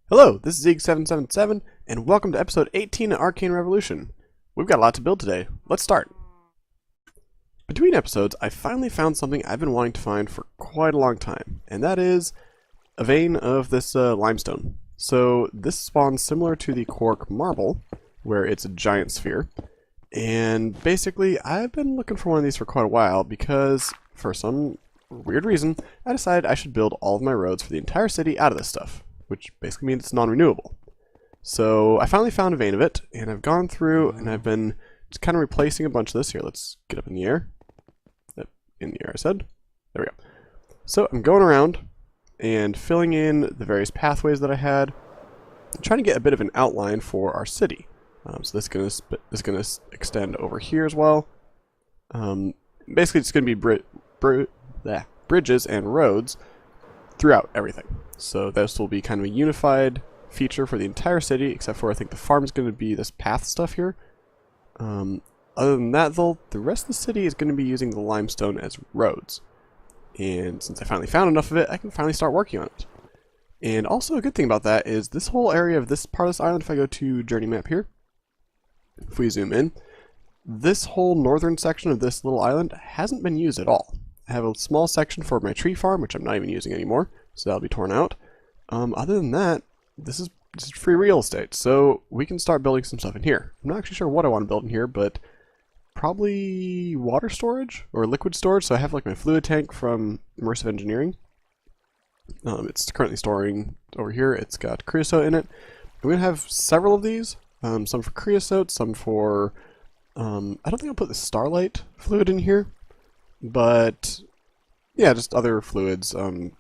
Hello, this is Zeeg777, and welcome to episode 18 of Arcane Revolution. We've got a lot to build today. Let's start. Between episodes, I finally found something I've been wanting to find for quite a long time, and that is a vein of this limestone. So this spawns similar to the quark marble, where it's a giant sphere, and basically I've been looking for one of these for quite a while because, for some weird reason, I decided I should build all of my roads for the entire city out of this stuff, which basically means it's non-renewable. So I finally found a vein of it, and I've gone through and I've been just kind of replacing a bunch of this. Here, let's get up in the air. In the air, I said. There we go. So I'm going around and filling in the various pathways that I had, trying to get a bit of an outline for our city. So this is going to extend over here as well. Basically, it's going to be bridges and roads throughout everything. So this will be kind of a unified feature for the entire city, except for I think the farm is going to be this path stuff here. Other than that, though, the rest of the city is going to be using the limestone as roads. And since I finally found enough of it, I can finally start working on it. And also a good thing about that is this whole area of this part of this island, if I go to journey map here, if we zoom in, this whole northern section of this little island hasn't been used at all. I have a small section for my tree farm, which I'm not even using anymore, so that'll be torn out. Other than that, this is free real estate, so we can start building some stuff in here. I'm not actually sure what I want to build in here, but probably water storage or liquid storage. So I have like my fluid tank from Immersive Engineering. It's currently storing over here. It's got creosote in it. I'm going to have several of these, some for creosote, some for, I don't think I'll put the starlight fluid in here, but yeah, just other fluids,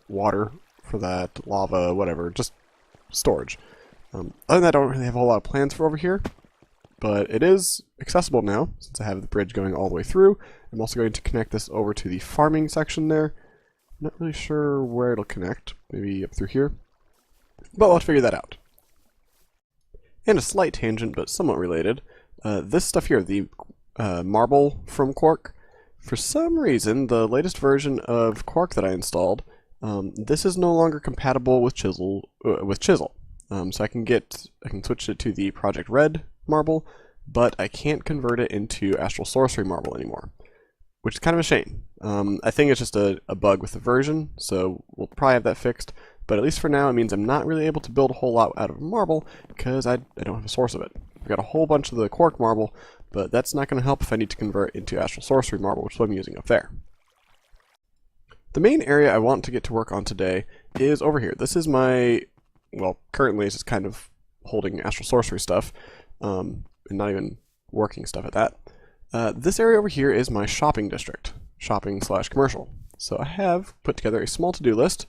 water for that, lava, whatever, just storage. Other than that, I don't really have a whole lot of plans for over here, but it is accessible now since I have the bridge going all the way through. I'm also going to connect this over to the farming section there. I'm not really sure where it'll connect, maybe up through here, but we'll figure that out. And a slight tangent, but somewhat related, this stuff here, the marble from Quark, for some reason, the latest version of Quark that I installed, this is no longer compatible with Chisel. So I can switch it to the Project Red marble, but I can't convert it into Astral Sorcery marble anymore, which is kind of a shame. I think it's just a bug with the version, so we'll probably have that fixed. But at least for now, it means I'm not really able to build a whole lot out of marble because I don't have a source of it. I've got a whole bunch of the Quark marble, but that's not going to help if I need to convert into Astral Sorcery marble, which is what I'm using up there. The main area I want to get to work on today is over here. This is my, well, currently it's just kind of holding Astral Sorcery stuff, and not even working stuff at that. This area over here is my shopping district, shopping/commercial. So I have put together a small to-do list.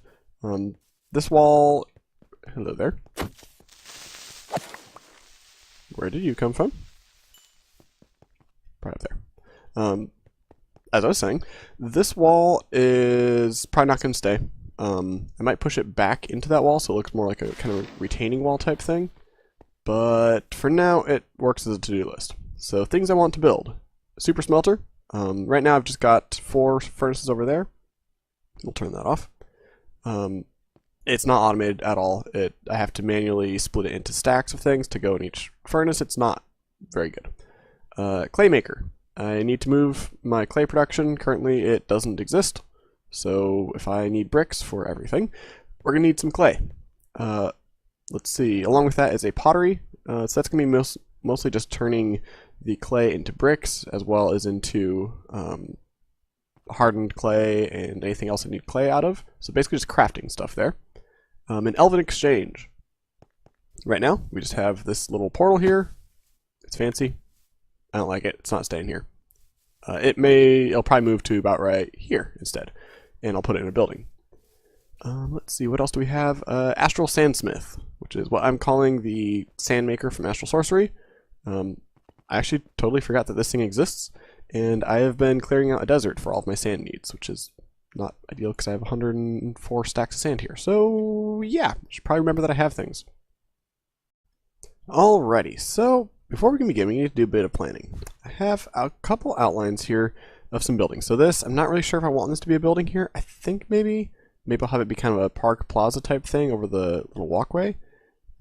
This wall, hello there. Where did you come from? Right up there. As I was saying, this wall is probably not going to stay. I might push it back into that wall so it looks more like a kind of retaining wall type thing. But for now, it works as a to-do list. So things I want to build. Super smelter. Right now I've just got 4 furnaces over there. We'll turn that off. It's not automated at all. I have to manually split it into stacks of things to go in each furnace. It's not very good. Clay maker. I need to move my clay production. Currently it doesn't exist. So if I need bricks for everything, we're going to need some clay. Let's see. Along with that is a pottery. So that's going to be mostly just turning the clay into bricks as well as into hardened clay and anything else I need clay out of. So basically just crafting stuff there. An Elven Exchange. Right now, we just have this little portal here. It's fancy. I don't like it. It's not staying here. It'll probably move to about right here instead. And I'll put it in a building. Let's see, what else do we have? Astral Sandsmith, which is what I'm calling the sand maker from Astral Sorcery. I actually totally forgot that this thing exists. And I have been clearing out a desert for all of my sand needs, which is not ideal because I have 104 stacks of sand here. So yeah, I should probably remember that I have things. Alrighty, so before we can begin, we need to do a bit of planning. I have a couple outlines here of some buildings. So this, I'm not really sure if I want this to be a building here. I think maybe I'll have it be kind of a park plaza type thing over the little walkway.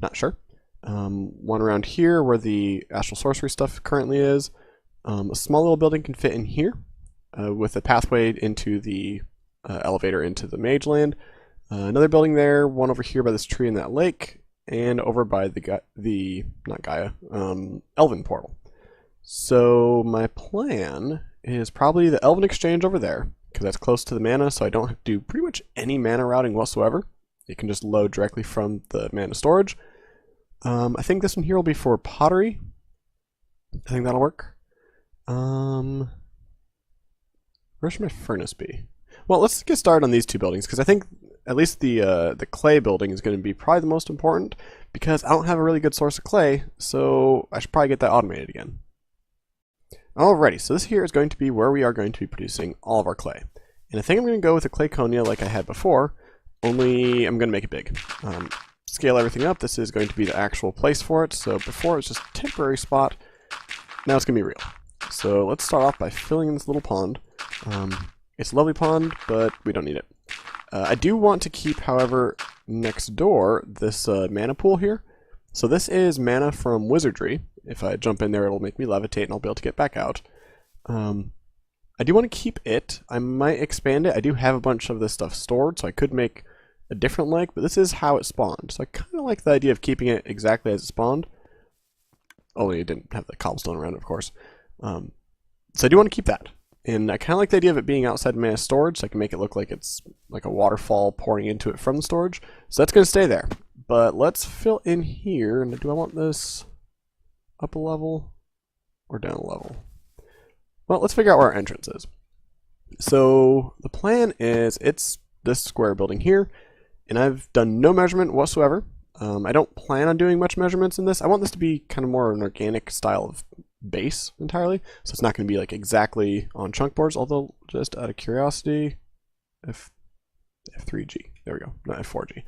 Not sure. One around here where the astral sorcery stuff currently is. A small little building can fit in here with a pathway into the elevator into the mage land. Another building there, one over here by this tree in that lake, and over by not Gaia, Elven portal. So my plan is probably the Elven exchange over there, because that's close to the mana, so I don't have to do pretty much any mana routing whatsoever. It can just load directly from the mana storage. I think this one here will be for pottery. I think that'll work. Where should my furnace be? Well, let's get started on these two buildings, because I think at least the clay building is going to be probably the most important, because I don't have a really good source of clay, so I should probably get that automated again. Alrighty, so this here is going to be where we are going to be producing all of our clay. And I think I'm going to go with a clay conia like I had before, only I'm going to make it big. Scale everything up. This is going to be the actual place for it. So before it was just a temporary spot, now it's going to be real. So let's start off by filling in this little pond. It's a lovely pond, but we don't need it. I do want to keep, however, next door this mana pool here. So this is mana from wizardry. If I jump in there, it'll make me levitate and I'll be able to get back out. I do want to keep it. I might expand it. I do have a bunch of this stuff stored, so I could make a different lake, but this is how it spawned. So I kind of like the idea of keeping it exactly as it spawned. Only it didn't have the cobblestone around it, of course. So I do want to keep that. And I kind of like the idea of it being outside mana storage, so I can make it look like it's like a waterfall pouring into it from the storage. So that's going to stay there. But let's fill in here. And do I want this up a level or down a level? Well, let's figure out where our entrance is. So the plan is it's this square building here, and I've done no measurement whatsoever. I don't plan on doing much measurements in this. I want this to be kind of more an organic style of base entirely, so it's not going to be like exactly on chunk boards, although just out of curiosity, F3G, there we go, not F4G.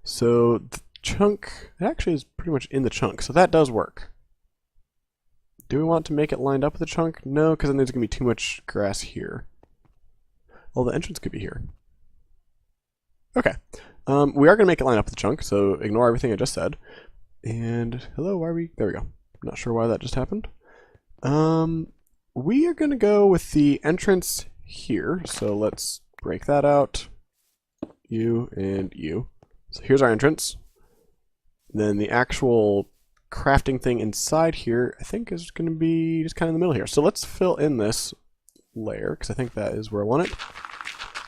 So the chunk, it actually is pretty much in the chunk, so that does work. Do we want to make it lined up with the chunk? No, because then there's going to be too much grass here. Well, the entrance could be here. Okay, we are going to make it line up with the chunk, so ignore everything I just said. And hello, why are we, there we go. Not sure why that just happened. We are going to go with the entrance here, so let's break that out. You and you. So here's our entrance. Then the actual crafting thing inside here, I think is going to be just kind of in the middle here. So let's fill in this layer, because I think that is where I want it.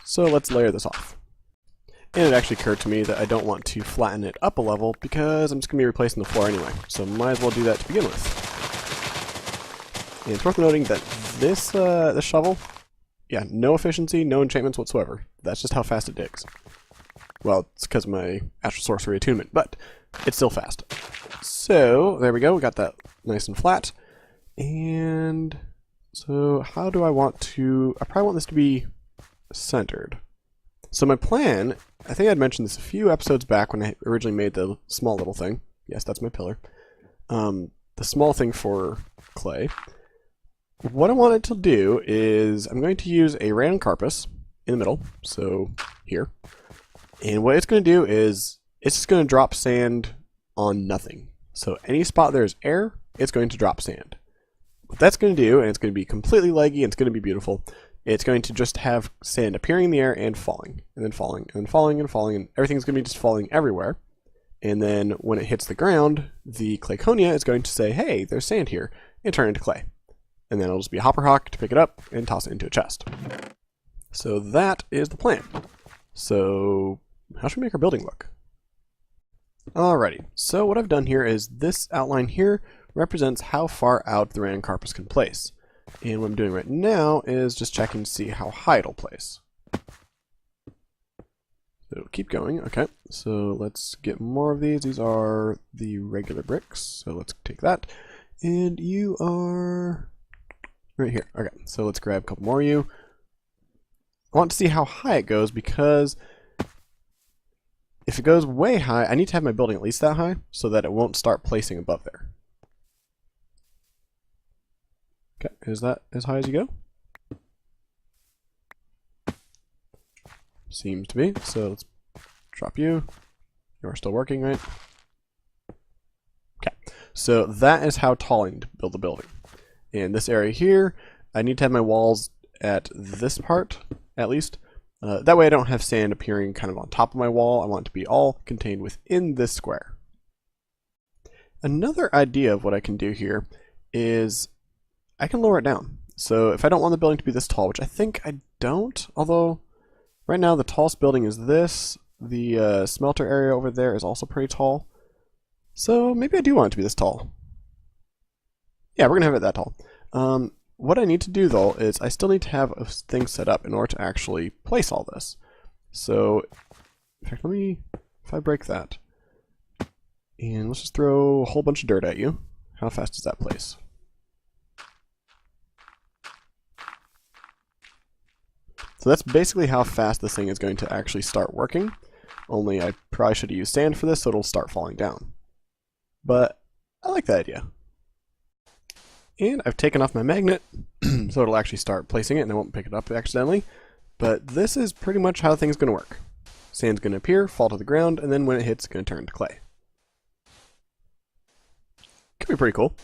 So let's layer this off. And it actually occurred to me that I don't want to flatten it up a level because I'm just going to be replacing the floor anyway. So might as well do that to begin with. And it's worth noting that this shovel, yeah, no efficiency, no enchantments whatsoever. That's just how fast it digs. Well, it's because of my astral sorcery attunement, but it's still fast. So there we go, we got that nice and flat. And so how do I want to, I probably want this to be centered. So my plan, I think I'd mentioned this a few episodes back when I originally made the small little thing. Yes, that's my pillar. The small thing for clay. What I wanted to do is I'm going to use a random carpus in the middle, so here. And what it's going to do is it's just going to drop sand on nothing. So any spot there's air, it's going to drop sand. What that's going to do, and it's going to be completely leggy and it's going to be beautiful, it's going to just have sand appearing in the air and falling, and then falling, and then falling, and falling, and everything's going to be just falling everywhere. And then when it hits the ground, the clayconia is going to say, hey, there's sand here, and turn it into clay. And then it'll just be a hopper hawk to pick it up and toss it into a chest. So that is the plan. So how should we make our building look? Alrighty, so what I've done here is this outline here represents how far out the random carpus can place. And what I'm doing right now is just checking to see how high it'll place. So keep going. Okay, so let's get more of these. These are the regular bricks, so let's take that. And you are right here. Okay, so let's grab a couple more of you. I want to see how high it goes, because if it goes way high, I need to have my building at least that high so that it won't start placing above there. Okay, is that as high as you go? Seems to be. So let's drop you. You're still working, right? So that is how tall I need to build the building. In this area here, I need to have my walls at this part, at least. That way I don't have sand appearing kind of on top of my wall. I want it to be all contained within this square. Another idea of what I can do here is I can lower it down. So if I don't want the building to be this tall, which I think I don't, although right now the tallest building is this. The smelter area over there is also pretty tall. So maybe I do want it to be this tall. Yeah, we're going to have it that tall. What I need to do though is I still need to have a thing set up in order to actually place all this. So, in fact, if I break that, and let's just throw a whole bunch of dirt at you. How fast does that place? So that's basically how fast this thing is going to actually start working. Only I probably should have used sand for this so it'll start falling down. But I like that idea. And I've taken off my magnet so it'll actually start placing it and I won't pick it up accidentally. But this is pretty much how things going to work. Sand's going to appear, fall to the ground, and then when it hits, it's going to turn to clay. Could be pretty cool.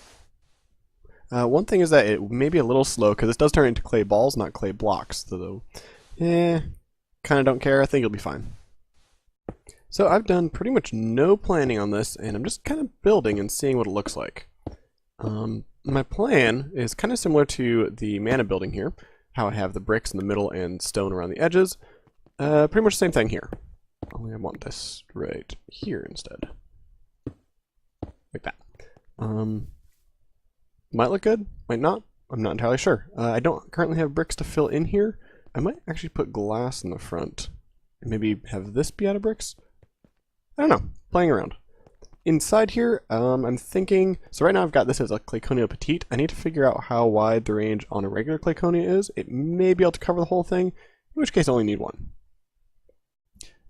One thing is that it may be a little slow because this does turn into clay balls, not clay blocks. Though, kind of don't care. I think it'll be fine. So I've done pretty much no planning on this, and I'm just kind of building and seeing what it looks like. My plan is kind of similar to the mana building here, how I have the bricks in the middle and stone around the edges. Pretty much the same thing here. Only I want this right here instead. Like that. Might look good, might not. I'm not entirely sure. I don't currently have bricks to fill in here. I might actually put glass in the front and maybe have this be out of bricks. I don't know, playing around. Inside here, I'm thinking, so right now I've got this as a Clayconia Petite. I need to figure out how wide the range on a regular Clayconia is. It may be able to cover the whole thing, in which case I only need one.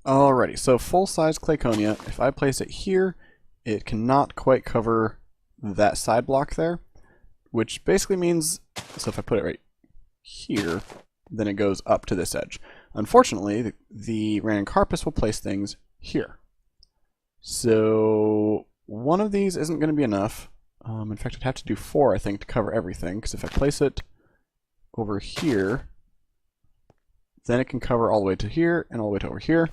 Alrighty, so full-size Clayconia, if I place it here, it cannot quite cover that side block there, which basically means, so if I put it right here, then it goes up to this edge. Unfortunately, the Ranuncarpus will place things here. So one of these isn't going to be enough. In fact, I'd have to do 4, I think, to cover everything, because if I place it over here, then it can cover all the way to here and all the way to over here.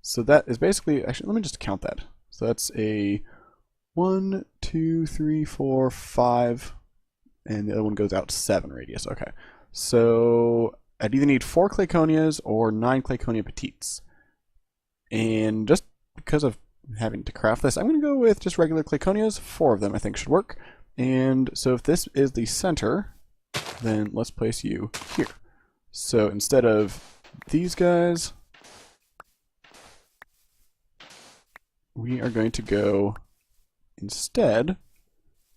So that is basically, actually, let me just count that. So that's a 1, 2, 3, 4, 5, and the other one goes out to 7 radius. Okay, so I'd either need 4 Clayconias or 9 Clayconia Petites. And just because of having to craft this, I'm going to go with just regular Clayconias. 4 of them I think should work. And so if this is the center, then let's place you here. So instead of these guys, we are going to go instead,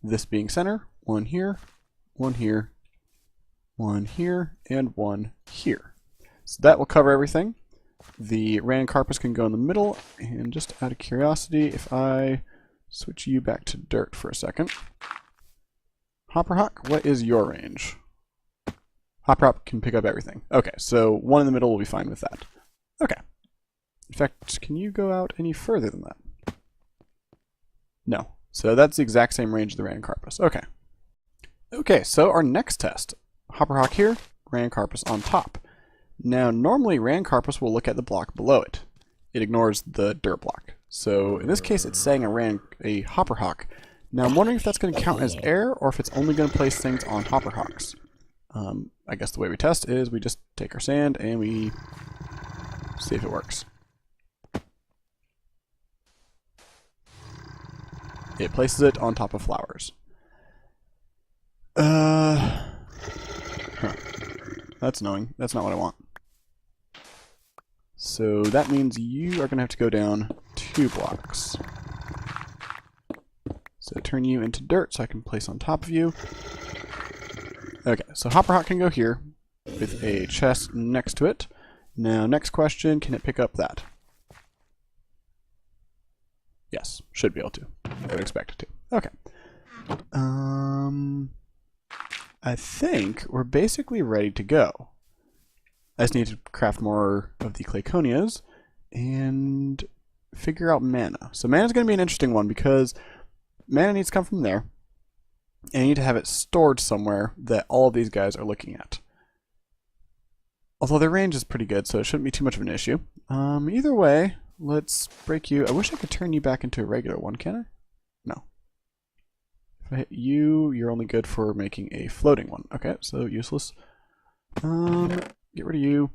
this being center, 1 here, 1 here, 1 here, and 1 here. So that will cover everything. The Ranuncarpus can go in the middle, and just out of curiosity, if I switch you back to dirt for a second. Hopperhawk, what is your range? Hopperhawk can pick up everything. Okay, so 1 in the middle will be fine with that. Okay. In fact, can you go out any further than that? No. So that's the exact same range of the Ranuncarpus. Okay. Okay, so our next test. Hopperhawk here, Ranuncarpus on top. Now, normally Ranuncarpus will look at the block below it. It ignores the dirt block. So in this case, it's saying a Hopperhawk. Now, I'm wondering if that's going to count as air, or if it's only going to place things on Hopperhawks. I guess the way we test is we just take our sand and we see if it works. It places it on top of flowers. Huh. That's annoying. That's not what I want. So that means you are going to have to go down 2 blocks. So turn you into dirt so I can place on top of you. Okay, so Hopperhawk can go here with a chest next to it. Now, next question, can it pick up that? Yes, should be able to. I would expect it to. Okay. I think we're basically ready to go. I just need to craft more of the Clayconias and figure out mana. So mana is going to be an interesting one because mana needs to come from there. And you need to have it stored somewhere that all of these guys are looking at. Although their range is pretty good, so it shouldn't be too much of an issue. Either way, let's break you. I wish I could turn you back into a regular one, can I? No. If I hit you, you're only good for making a floating one. Okay, so useless. Get rid of you.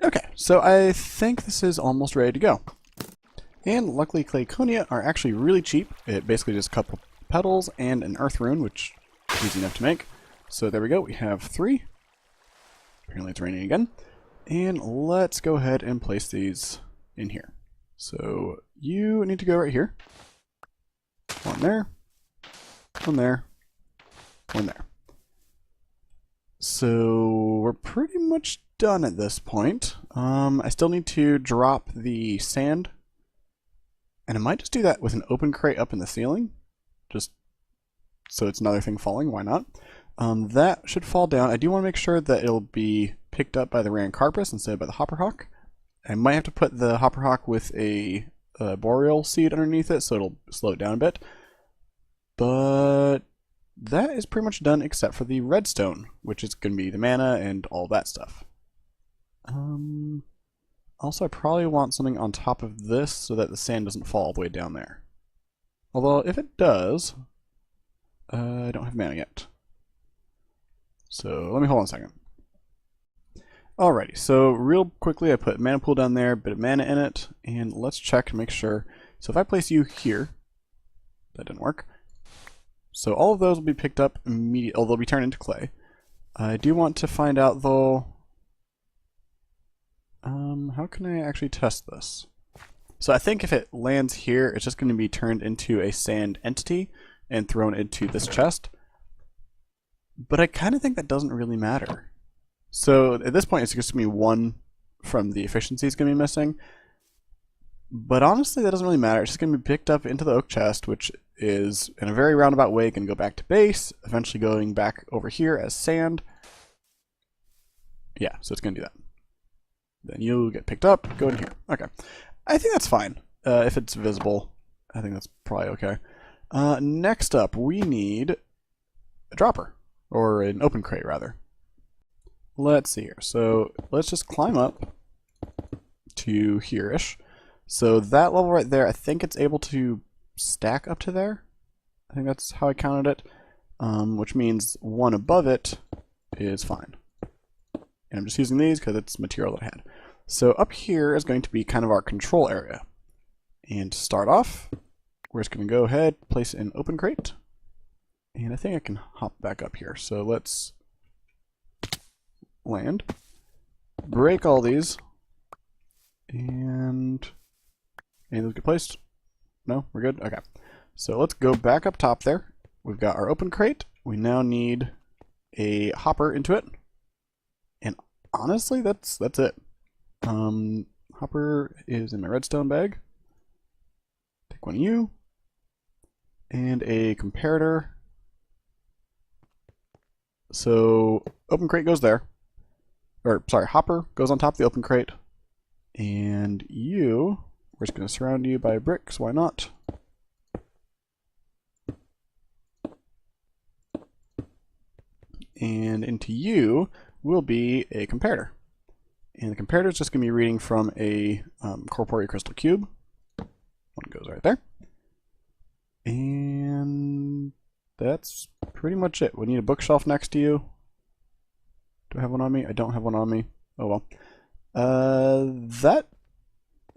Okay, so I think this is almost ready to go. And luckily Clayconia are actually really cheap. It basically just a couple petals and an earth rune, which is easy enough to make. So there we go, we have 3. Apparently it's raining again. And let's go ahead and place these in here. So you need to go right here. One there. One there. One there. So we're pretty much done at this point. I still need to drop the sand. And I might just do that with an open crate up in the ceiling. Just so it's another thing falling, why not? That should fall down. I do want to make sure that it'll be picked up by the Rancarpus instead of by the Hopperhawk. I might have to put the Hopperhawk with a Boreal seed underneath it, so it'll slow it down a bit. But that is pretty much done except for the redstone, which is going to be the mana and all that stuff. Also, I probably want something on top of this so that the sand doesn't fall all the way down there. Although, if it does, I don't have mana yet. So, let me hold on a second. Alrighty, so real quickly I put mana pool down there, bit of mana in it, and let's check and make sure. So if I place you here, that didn't work. So all of those will be picked up immediately, although they'll be turned into clay. I do want to find out though, how can I actually test this? So I think if it lands here, it's just going to be turned into a sand entity and thrown into this chest. But I kind of think that doesn't really matter. So at this point, it's just going to be 1 from the efficiency is going to be missing. But honestly, that doesn't really matter. It's just going to be picked up into the oak chest, which is in a very roundabout way going to go back to base, eventually going back over here as sand. Yeah, so it's going to do that. Then you'll get picked up, go in here. Okay. I think that's fine. If it's visible, I think that's probably okay. Next up, we need a dropper. Or an open crate, rather. Let's see here. So let's just climb up to here-ish. So that level right there, I think it's able to stack up to there. I think that's how I counted it. Which means 1 above it is fine. And I'm just using these because it's material that I had. So up here is going to be kind of our control area. And to start off, we're just going to go ahead, place an open crate. And I think I can hop back up here. So let's land, break all these, and any of those get placed? No? We're good? Okay. So let's go back up top there. We've got our open crate. We now need a hopper into it. And honestly, that's it. Hopper is in my redstone bag. Take one of you. And a comparator. So open crate goes there. Or sorry, hopper goes on top of the open crate. And you, we're just going to surround you by bricks, why not? And into you will be a comparator. And the comparator is just going to be reading from a corporeal crystal cube. One goes right there. And that's pretty much it. We need a bookshelf next to you. Do I have one on me? I don't have one on me. Oh well. That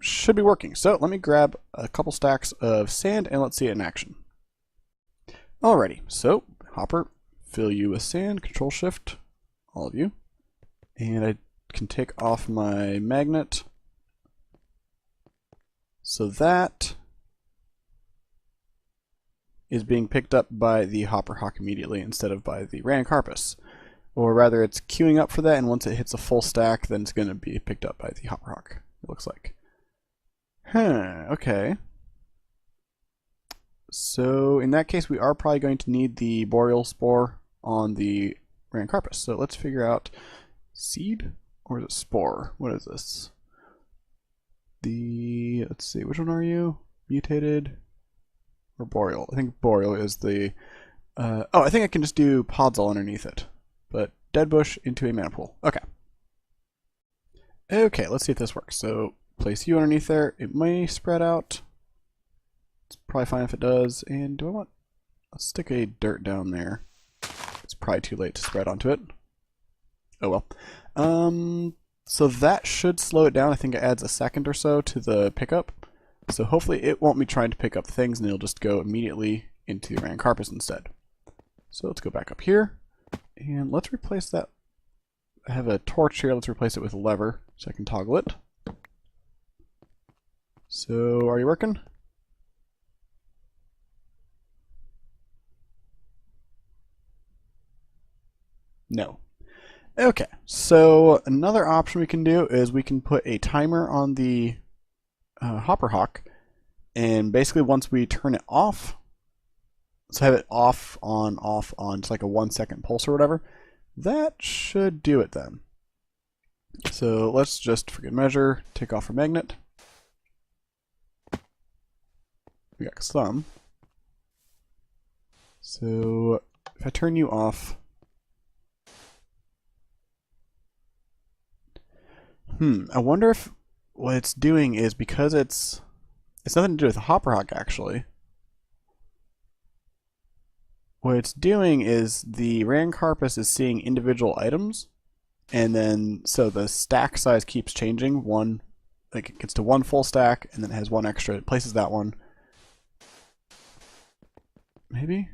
should be working. So let me grab a couple stacks of sand and let's see it in action. Alrighty, so hopper, fill you with sand, control shift, all of you. And I can take off my magnet. So that is being picked up by the Hopperhawk immediately instead of by the Rancarpus. Or rather, it's queuing up for that, and once it hits a full stack, then it's going to be picked up by the Hopperhawk, it looks like. Okay. So, in that case, we are probably going to need the Boreal Spore on the Rancarpus. So, let's figure out seed, or is it spore? What is this? Let's see, which one are you? Mutated. Or boreal. I think boreal is the... oh, I think I can just do pods all underneath it. But dead bush into a mana pool. Okay. Okay, let's see if this works. So place you underneath there. It may spread out. It's probably fine if it does. And do I want... Let's stick a dirt down there. It's probably too late to spread onto it. Oh well. So that should slow it down. I think it adds a second or so to the pickup. So hopefully it won't be trying to pick up things and it'll just go immediately into the Rancarpus instead. So let's go back up here. And let's replace that. I have a torch here. Let's replace it with a lever so I can toggle it. So are you working? No. Okay, so another option we can do is we can put a timer on the Hopper Hawk, and basically once we turn it off, let's have it off, on, it's like a 1 second pulse or whatever, that should do it then. So let's just, for good measure, take off our magnet. We got some. So if I turn you off, I wonder if what it's doing is because it's nothing to do with the Hopper Hawk actually. What it's doing is the Rancarpus is seeing individual items, and then so the stack size keeps changing. One, like it gets to one full stack, and then it has one extra. It places that one. Maybe.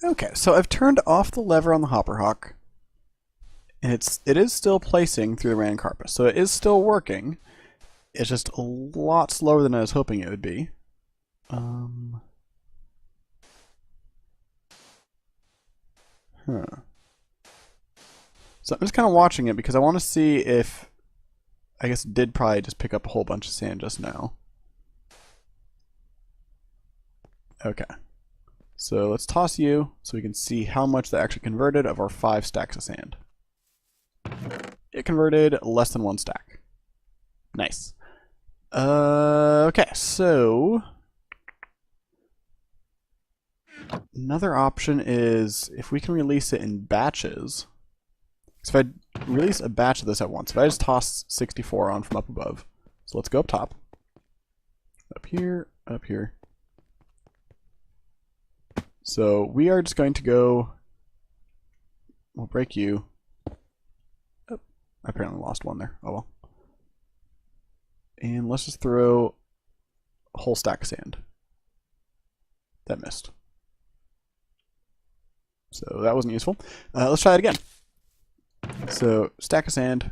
Okay, so I've turned off the lever on the Hopper Hawk, and it is still placing through the Rancarpus, so it is still working. It's just a lot slower than I was hoping it would be. So I'm just kind of watching it because I want to see if, I guess it did probably just pick up a whole bunch of sand just now. Okay. So let's toss you so we can see how much that actually converted of our 5 stacks of sand. It converted less than 1 stack. Nice. Okay, so another option is if we can release it in batches. So if I release a batch of this at once, if I just toss 64 on from up above. So let's go up top. Up here, up here. So we are just going to go, we'll break you. Oh, I apparently lost one there. Oh well. And let's just throw a whole stack of sand. That missed. So that wasn't useful. Let's try it again. So stack of sand.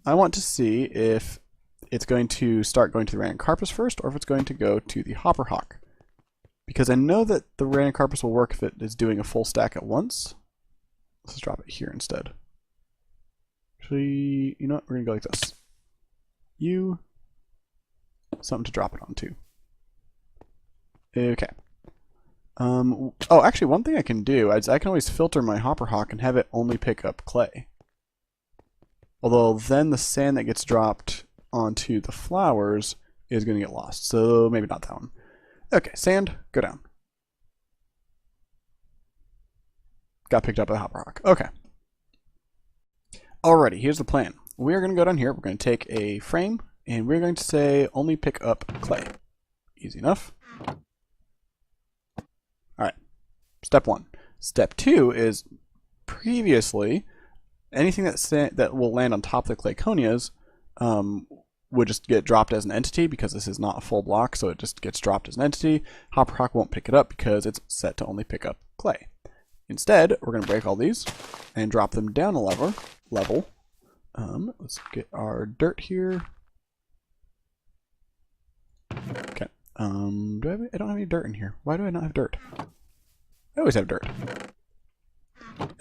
I want to see if it's going to start going to the Rancarpus first or if it's going to go to the Hopper Hawk. Because I know that the Rancarpus will work if it is doing a full stack at once. Let's just drop it here instead. Actually, you know what? We're going to go like this. You. Something to drop it onto. Okay. Oh, actually, one thing I can do is I can always filter my Hopper Hawk and have it only pick up clay. Although then the sand that gets dropped onto the flowers is going to get lost. So maybe not that one. Okay, sand, go down. Got picked up by the Hopper Hawk. Okay. Alrighty, here's the plan. We are going to go down here. We're going to take a frame, and we're going to say only pick up clay. Easy enough. Alright, step 1. Step 2 is previously, anything that will land on top of the Clayconias would just get dropped as an entity because this is not a full block, so it just gets dropped as an entity. Hopper Hawk won't pick it up because it's set to only pick up clay. Instead, we're going to break all these and drop them down a level. Let's get our dirt here. Okay. I don't have any dirt in here. Why do I not have dirt? I always have dirt.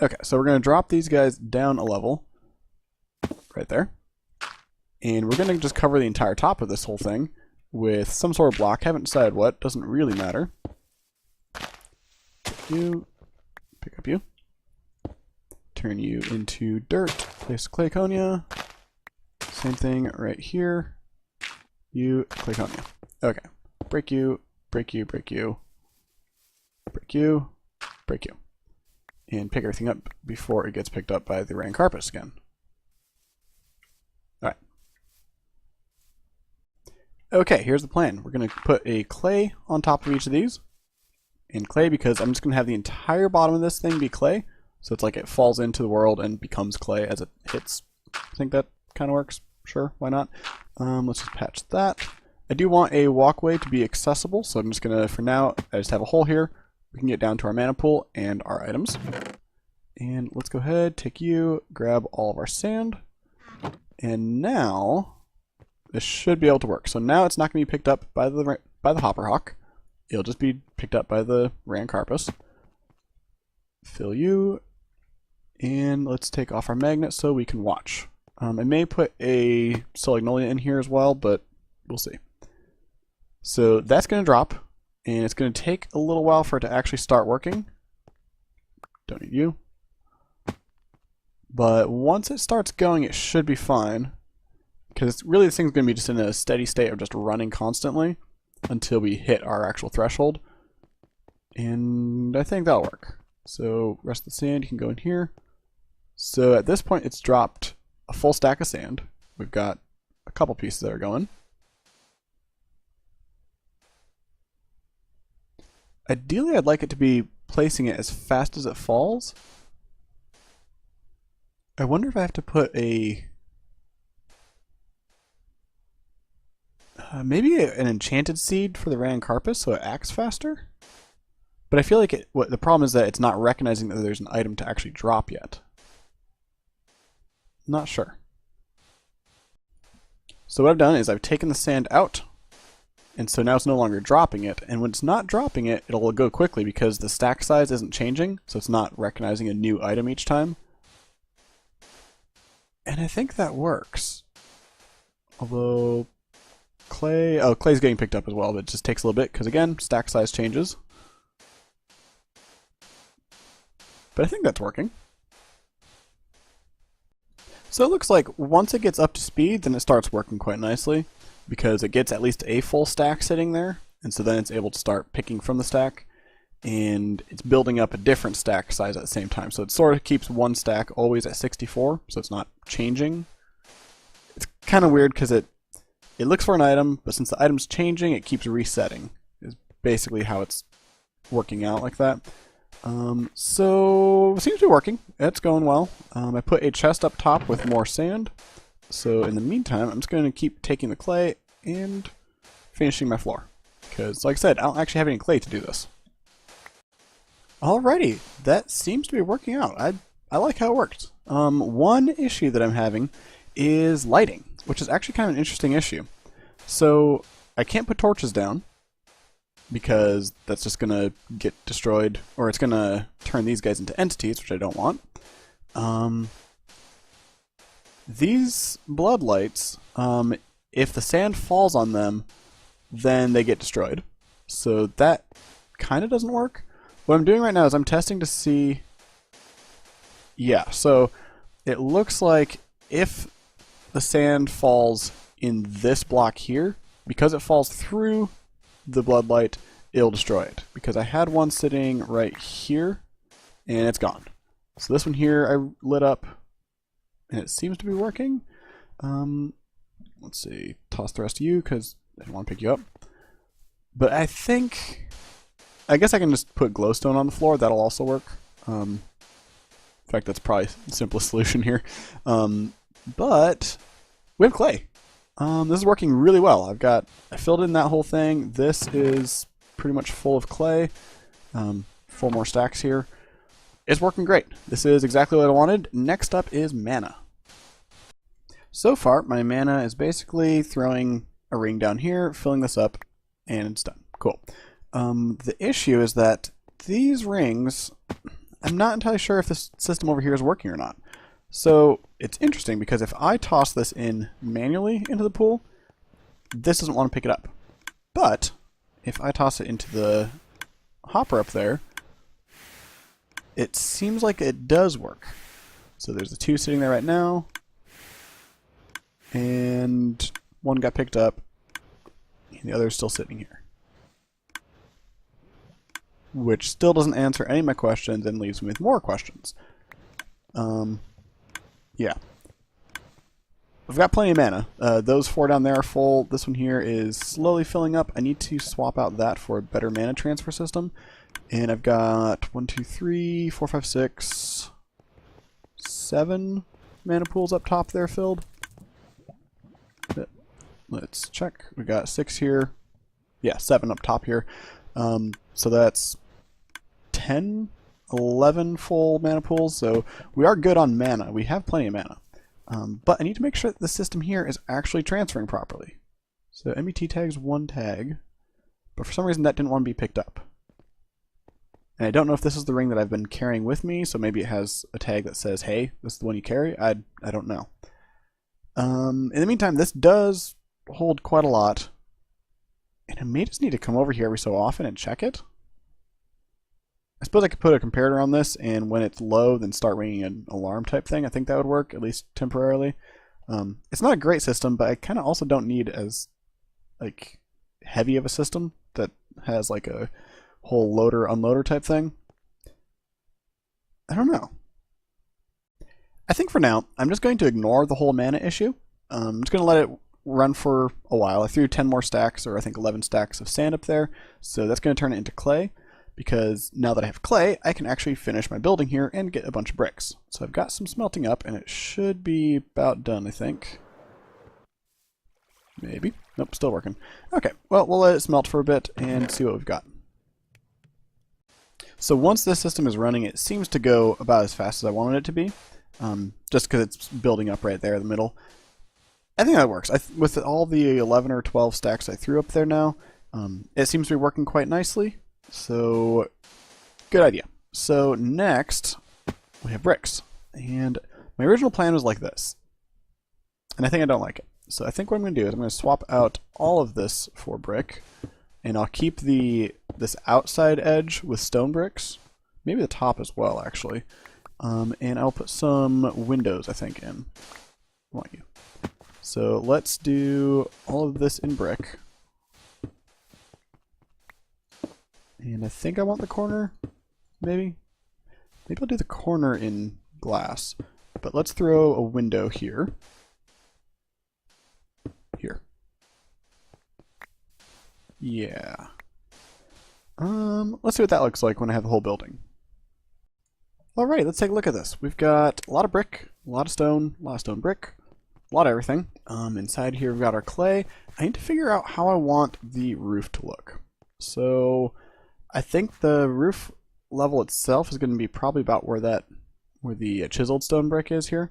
Okay, so we're going to drop these guys down a level. Right there. And we're going to just cover the entire top of this whole thing with some sort of block. Haven't decided what. Doesn't really matter. Pick you. Pick up you. turn you into dirt, place Clayconia. Same thing right here. You, Clayconia. Okay. Break you, break you, break you, break you, break you. And pick everything up before it gets picked up by the Rancarpus again. Alright. Okay, here's the plan. We're going to put a clay on top of each of these. And clay because I'm just going to have the entire bottom of this thing be clay. So it's like it falls into the world and becomes clay as it hits. I think that kind of works. Sure, why not? Let's just patch that. I do want a walkway to be accessible, so I'm just going to, for now, I just have a hole here. We can get down to our mana pool and our items. And let's go ahead, take you, grab all of our sand. And now, this should be able to work. So now it's not going to be picked up by the Hopper Hawk. It'll just be picked up by the Rancarpus. Fill you. And let's take off our magnet so we can watch. I may put a Solignolia in here as well, but we'll see. So that's going to drop, and it's going to take a little while for it to actually start working. Don't need you. But once it starts going, it should be fine. Because really this thing's going to be just in a steady state of just running constantly until we hit our actual threshold. And I think that'll work. So rest of the sand, you can go in here. So at this point it's dropped a full stack of sand. We've got a couple pieces that are going. Ideally, I'd like it to be placing it as fast as it falls. I wonder if I have to put a... maybe an enchanted seed for the Rancarpus so it acts faster? But I feel like the problem is that it's not recognizing that there's an item to actually drop yet. Not sure. So what I've done is I've taken the sand out, and so now it's no longer dropping it, and when it's not dropping it, it'll go quickly because the stack size isn't changing, so it's not recognizing a new item each time. And I think that works. Although clay's getting picked up as well, but it just takes a little bit because again, stack size changes. But I think that's working. So it looks like once it gets up to speed, then it starts working quite nicely because it gets at least a full stack sitting there, and so then it's able to start picking from the stack, and it's building up a different stack size at the same time. So it sort of keeps one stack always at 64, so it's not changing. It's kind of weird because it looks for an item, but since the item's changing, it keeps resetting, is basically how it's working out like that. So it seems to be working. It's going well. I put a chest up top with more sand. So in the meantime, I'm just going to keep taking the clay and finishing my floor. Because, like I said, I don't actually have any clay to do this. Alrighty, that seems to be working out. I like how it worked. One issue that I'm having is lighting, which is actually kind of an interesting issue. So I can't put torches down, because that's just going to get destroyed, or it's going to turn these guys into entities, which I don't want. These bloodlights, if the sand falls on them, then they get destroyed. So that kind of doesn't work. What I'm doing right now is I'm testing to see... Yeah, so it looks like if the sand falls in this block here, because it falls through the bloodlight, it'll destroy it. Because I had one sitting right here, and it's gone. So this one here I lit up, and it seems to be working. Let's see, toss the rest of you, because I don't want to pick you up. But I guess I can just put glowstone on the floor, that'll also work. In fact, that's probably the simplest solution here. But we have clay. This is working really well. I filled in that whole thing. This is pretty much full of clay. 4 more stacks here. It's working great. This is exactly what I wanted. Next up is mana. So far, my mana is basically throwing a ring down here, filling this up, and it's done. Cool. The issue is that these rings, I'm not entirely sure if this system over here is working or not. So it's interesting because if I toss this in manually into the pool, this doesn't want to pick it up. But if I toss it into the hopper up there, it seems like it does work. So there's the 2 sitting there right now. And 1 got picked up. And the other is still sitting here. Which still doesn't answer any of my questions and leaves me with more questions. Yeah. I've got plenty of mana. Those 4 down there are full. This one here is slowly filling up. I need to swap out that for a better mana transfer system. And I've got 1, 2, 3, 4, 5, 6, 7 mana pools up top there filled. Let's check. We got 6 here. Yeah, 7 up top here. So that's 10, 11 full mana pools. So we are good on mana. We have plenty of mana. But I need to make sure that the system here is actually transferring properly. So MET tags 1 tag. But for some reason that didn't want to be picked up. And I don't know if this is the ring that I've been carrying with me, so maybe it has a tag that says, hey, this is the one you carry. I don't know. In the meantime, this does hold quite a lot. And I may just need to come over here every so often and check it. I suppose I could put a comparator on this, and when it's low, then start ringing an alarm type thing. I think that would work, at least temporarily. It's not a great system, but I kind of also don't need as like heavy of a system that has like a whole loader-unloader type thing. I don't know. I think for now, I'm just going to ignore the whole mana issue. I'm just going to let it run for a while. I threw 10 more stacks, or I think 11 stacks of sand up there, so that's going to turn it into clay, because now that I have clay, I can actually finish my building here and get a bunch of bricks. So I've got some smelting up, and it should be about done, I think. Maybe. Nope, still working. Okay, well, we'll let it smelt for a bit and see what we've got. So once this system is running, it seems to go about as fast as I wanted it to be, just because it's building up right there in the middle. I think that works. With all the 11 or 12 stacks I threw up there now, it seems to be working quite nicely. So, good idea. So next, we have bricks. And my original plan was like this. And I think I don't like it. So I think what I'm going to do is I'm going to swap out all of this for brick. And I'll keep this outside edge with stone bricks. Maybe the top as well, actually. And I'll put some windows, I think, in. I want you. So let's do all of this in brick. And I think I want the corner, maybe? Maybe I'll do the corner in glass. But let's throw a window here. Here. Yeah. Let's see what that looks like when I have the whole building. Alright, let's take a look at this. We've got a lot of brick, a lot of stone brick, a lot of everything. Inside here we've got our clay. I need to figure out how I want the roof to look. So I think the roof level itself is going to be probably about where the chiseled stone brick is here.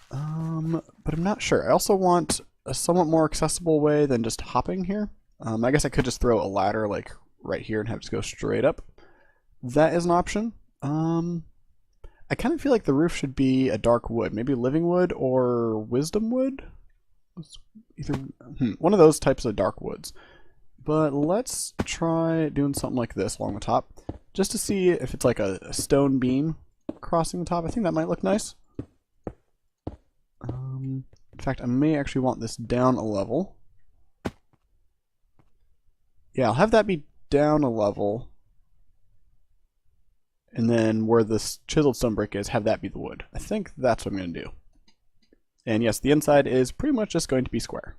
But I'm not sure. I also want a somewhat more accessible way than just hopping here. I guess I could just throw a ladder like right here and have it just go straight up. That is an option. I kind of feel like the roof should be a dark wood, maybe living wood or wisdom wood. Either one of those types of dark woods. But let's try doing something like this along the top, just to see if it's like a stone beam crossing the top. I think that might look nice. In fact, I may actually want this down a level. Yeah, I'll have that be down a level. And then where this chiseled stone brick is, have that be the wood. I think that's what I'm going to do. And yes, the inside is pretty much just going to be square.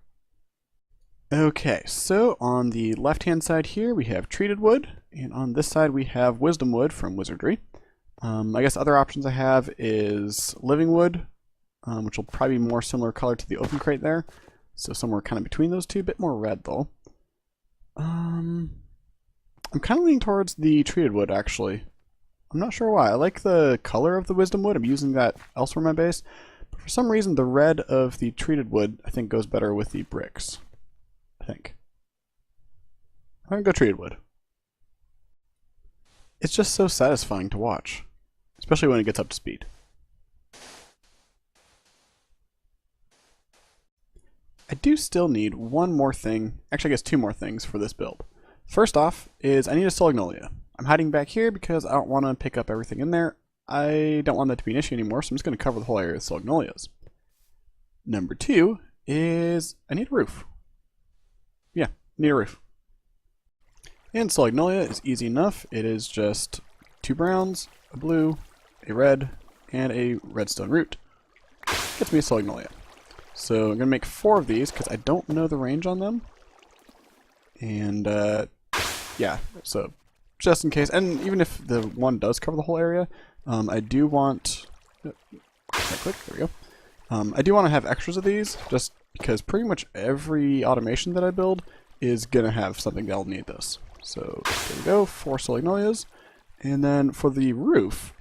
Okay, so on the left-hand side here, we have treated wood. And on this side, we have wisdom wood from wizardry. I guess other options I have is living wood, which will probably be more similar color to the open crate there. So somewhere kind of between those two, a bit more red though. I'm kind of leaning towards the treated wood, actually. I'm not sure why. I like the color of the wisdom wood. I'm using that elsewhere in my base. But for some reason, the red of the treated wood, I think, goes better with the bricks. I think. I'm going to go treated wood. It's just so satisfying to watch. Especially when it gets up to speed. I do still need one more thing. Actually, I guess two more things for this build. First off is I need a Solagnolia. I'm hiding back here because I don't want to pick up everything in there. I don't want that to be an issue anymore, so I'm just going to cover the whole area with Solagnolias. Number 2 is I need a roof. Yeah, need a roof. And Solagnolia is easy enough. It is just 2 browns, a blue, a red, and a redstone root. Gets me a Solagnolia. So I'm going to make 4 of these because I don't know the range on them. And yeah, so just in case, and even if the one does cover the whole area, I do want, right click, there we go. I do want to have extras of these just because pretty much every automation that I build is going to have something that'll need this. So there we go, 4 Solagnolias. And then for the roof,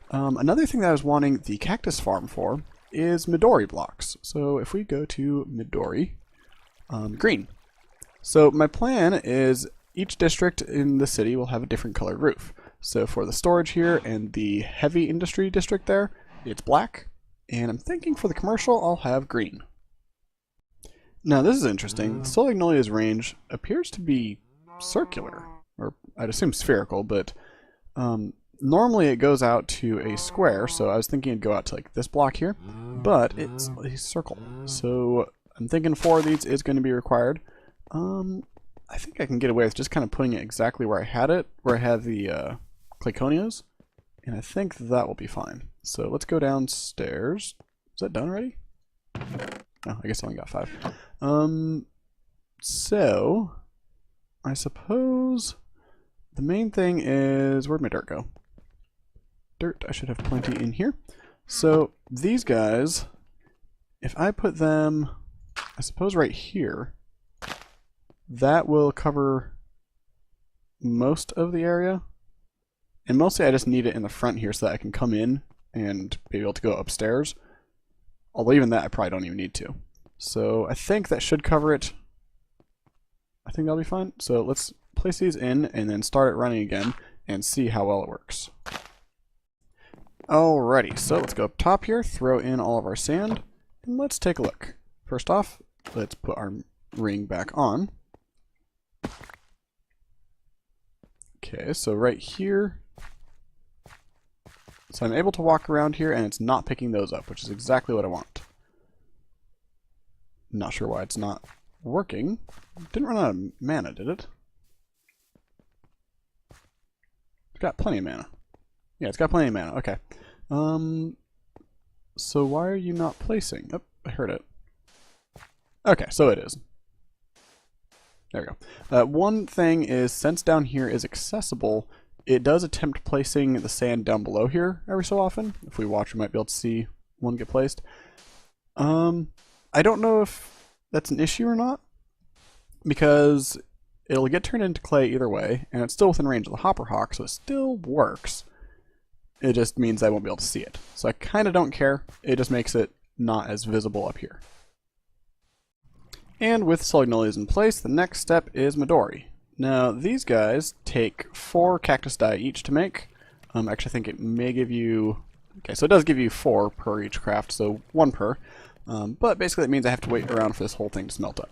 another thing that I was wanting the cactus farm for is Midori blocks. So if we go to Midori, green. So my plan is each district in the city will have a different colored roof. So for the storage here and the heavy industry district there, it's black. And I'm thinking for the commercial, I'll have green. Now this is interesting. Solagnolia's range appears to be circular, or I'd assume spherical, but normally it goes out to a square, so I was thinking it'd go out to like this block here, but it's a circle. So I'm thinking 4 of these is going to be required. I think I can get away with just kind of putting it exactly where I had it, where I had the Clayconias, and I think that will be fine. So let's go downstairs. Is that done already? Oh, I guess I only got 5. So I suppose the main thing is, where'd my dirt go? Dirt, I should have plenty in here. So these guys, if I put them, I suppose right here, that will cover most of the area. And mostly I just need it in the front here so that I can come in and be able to go upstairs. Although even that I probably don't even need to. So I think that should cover it. I think that'll be fine. So let's place these in and then start it running again and see how well it works. Alrighty, so let's go up top here, throw in all of our sand, and let's take a look. First off, let's put our ring back on. Okay, so right here, so I'm able to walk around here and it's not picking those up, which is exactly what I want. Not sure why it's not working. Didn't run out of mana, did it? It's got plenty of mana. Yeah, it's got plenty of mana. Okay. So why are you not placing? Oh, I heard it. Okay, so it is. There we go. One thing is, since down here is accessible, it does attempt placing the sand down below here every so often. If we watch, we might be able to see one get placed. I don't know if that's an issue or not, because it'll get turned into clay either way, and it's still within range of the Hopper Hawk, so it still works. It just means I won't be able to see it. So I kind of don't care. It just makes it not as visible up here. And with Solagnolias in place, the next step is Midori. Now, these guys take 4 cactus dye each to make. Actually, I think it may give you... Okay, so it does give you 4 per each craft, so 1 per. But basically it means I have to wait around for this whole thing to smelt up.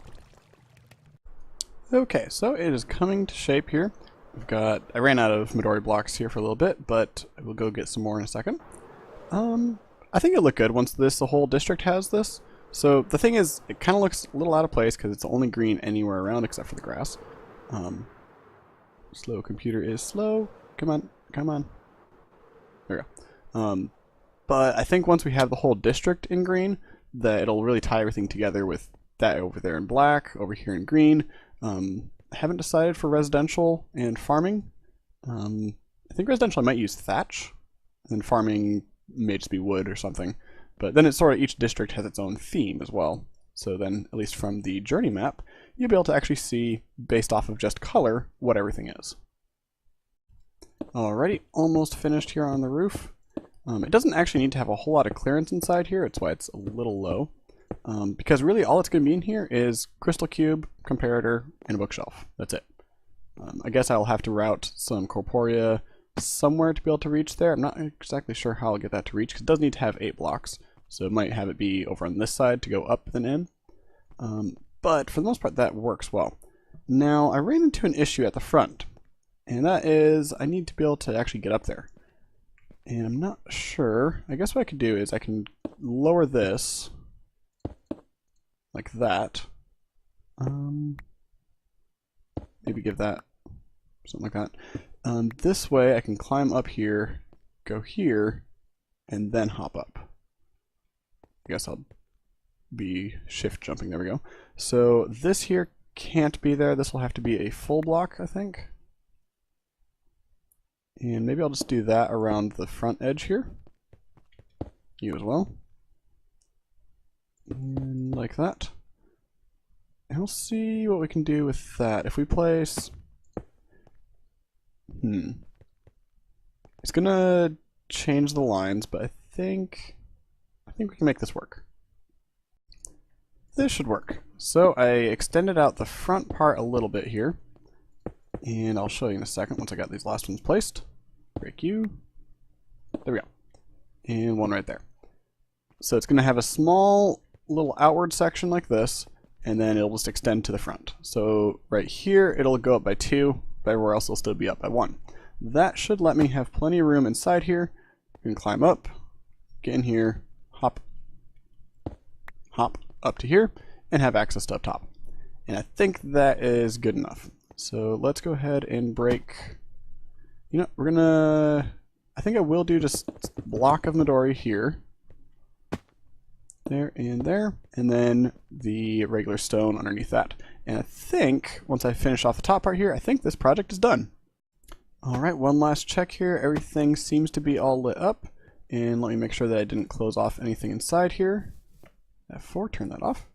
Okay, so it is coming to shape here. I ran out of Midori blocks here for a little bit, but I will go get some more in a second. I think it'll look good once the whole district has this. So the thing is, it kind of looks a little out of place because it's only green anywhere around except for the grass. Slow computer is slow. Come on, come on. There we go. But I think once we have the whole district in green, that it'll really tie everything together with that over there in black, over here in green. I haven't decided for residential and farming. I think residential I might use thatch, and then farming may just be wood or something. But then it's sort of each district has its own theme as well. So then, at least from the journey map, you'll be able to actually see, based off of just color, what everything is. Alrighty, almost finished here on the roof. It doesn't actually need to have a whole lot of clearance inside here, it's why it's a little low. Because really all it's going to be in here is crystal cube, comparator, and a bookshelf. That's it. I guess I'll have to route some corporea somewhere to be able to reach there. I'm not exactly sure how I'll get that to reach, because it does need to have 8 blocks. So it might have it be over on this side to go up then in. But for the most part that works well. Now I ran into an issue at the front, and that is I need to be able to actually get up there. And I'm not sure. I guess what I could do is I can lower this like that. Maybe give that something like that. This way I can climb up here, go here, and then hop up. I guess I'll be shift jumping. There we go. So this here can't be there. This will have to be a full block, I think. And maybe I'll just do that around the front edge here. You as well. And like that. And we'll see what we can do with that. If we place... It's gonna change the lines, but I think we can make this work. This should work. So I extended out the front part a little bit here. And I'll show you in a second once I got these last ones placed. Break you. There we go. And one right there. So it's going to have a small little outward section like this, and then it'll just extend to the front. So right here, it'll go up by 2, but everywhere else it'll still be up by 1. That should let me have plenty of room inside here. You can climb up, get in here, hop up to here, and have access to up top. And I think that is good enough. So let's go ahead and break, we're gonna, I think I will do just a block of Midori here. There, and then the regular stone underneath that. And I think, once I finish off the top part here, I think this project is done. Alright, one last check here. Everything seems to be all lit up. And let me make sure that I didn't close off anything inside here. F4, turn that off.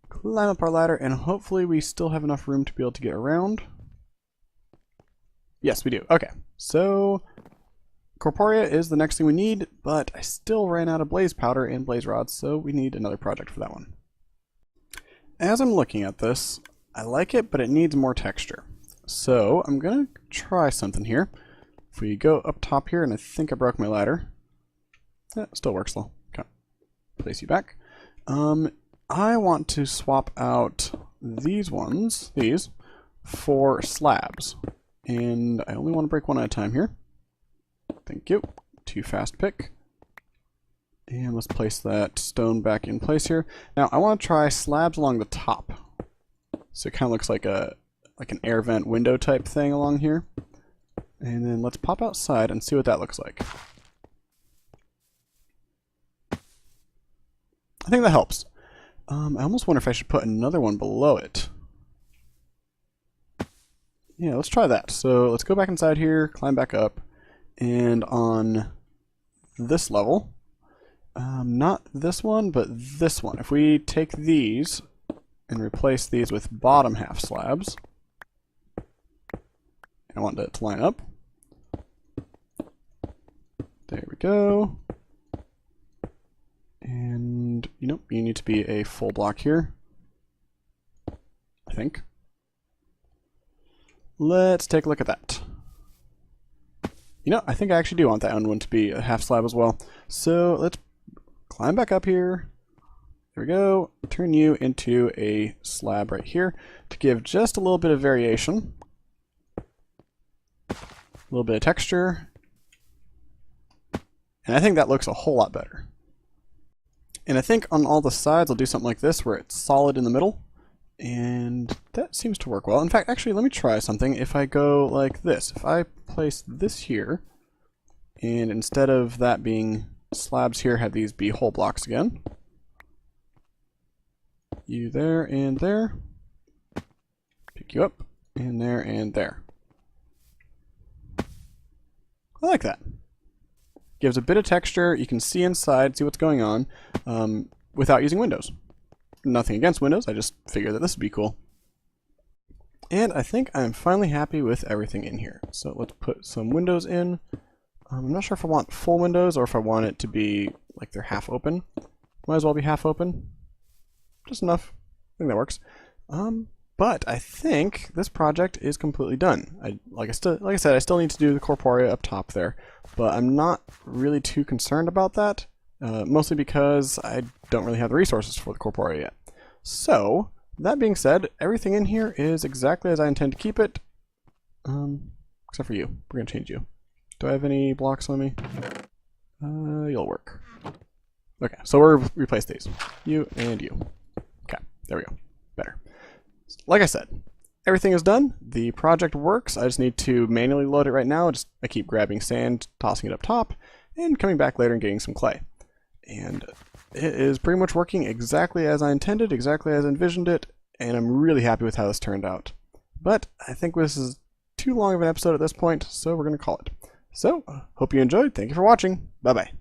Climb up our ladder, and hopefully we still have enough room to be able to get around. Yes, we do. Okay, so Corporea is the next thing we need, but I still ran out of blaze powder and blaze rods, so we need another project for that one. As I'm looking at this, I like it, but it needs more texture. So I'm going to try something here. If we go up top here, and I think I broke my ladder. It still works though. Okay, place you back. I want to swap out these for slabs. And I only want to break one at a time here. Thank you. Too fast pick. And let's place that stone back in place here. Now I want to try slabs along the top. So it kind of looks like an air vent window type thing along here. And then let's pop outside and see what that looks like. I think that helps. I almost wonder if I should put another one below it. Yeah, let's try that. So let's go back inside here, climb back up, and on this level, not this one, but this one. If we take these and replace these with bottom half slabs, I want that to line up. There we go. And, you need to be a full block here, I think. Let's take a look at that. I think I actually do want that one to be a half slab as well. So let's climb back up here. There we go. Turn you into a slab right here to give just a little bit of variation. A little bit of texture. And I think that looks a whole lot better. And I think on all the sides I'll do something like this where it's solid in the middle. And that seems to work well. In fact, actually, let me try something. If I go like this, if I place this here, and instead of that being slabs here, have these be whole blocks again. You there and there. Pick you up, and there and there. I like that. Gives a bit of texture. You can see inside, see what's going on, without using windows. Nothing against windows, I just figured that this would be cool. And I think I'm finally happy with everything in here. So let's put some windows in. I'm not sure if I want full windows or if I want it to be like they're half open. Might as well be half open. Just enough. I think that works. But I think this project is completely done. Like I said, I still need to do the corporea up top there, but I'm not really too concerned about that. Mostly because I don't really have the resources for the corporea yet. So, that being said, everything in here is exactly as I intend to keep it. Except for you. We're going to change you. Do I have any blocks on me? You'll work. Okay, so we'll replace these. You and you. Okay, there we go. Better. Like I said, everything is done. The project works. I just need to manually load it right now. I keep grabbing sand, tossing it up top, and coming back later and getting some clay. And it is pretty much working exactly as I intended, exactly as I envisioned it, and I'm really happy with how this turned out. But I think this is too long of an episode at this point, so we're going to call it. So, hope you enjoyed. Thank you for watching. Bye-bye.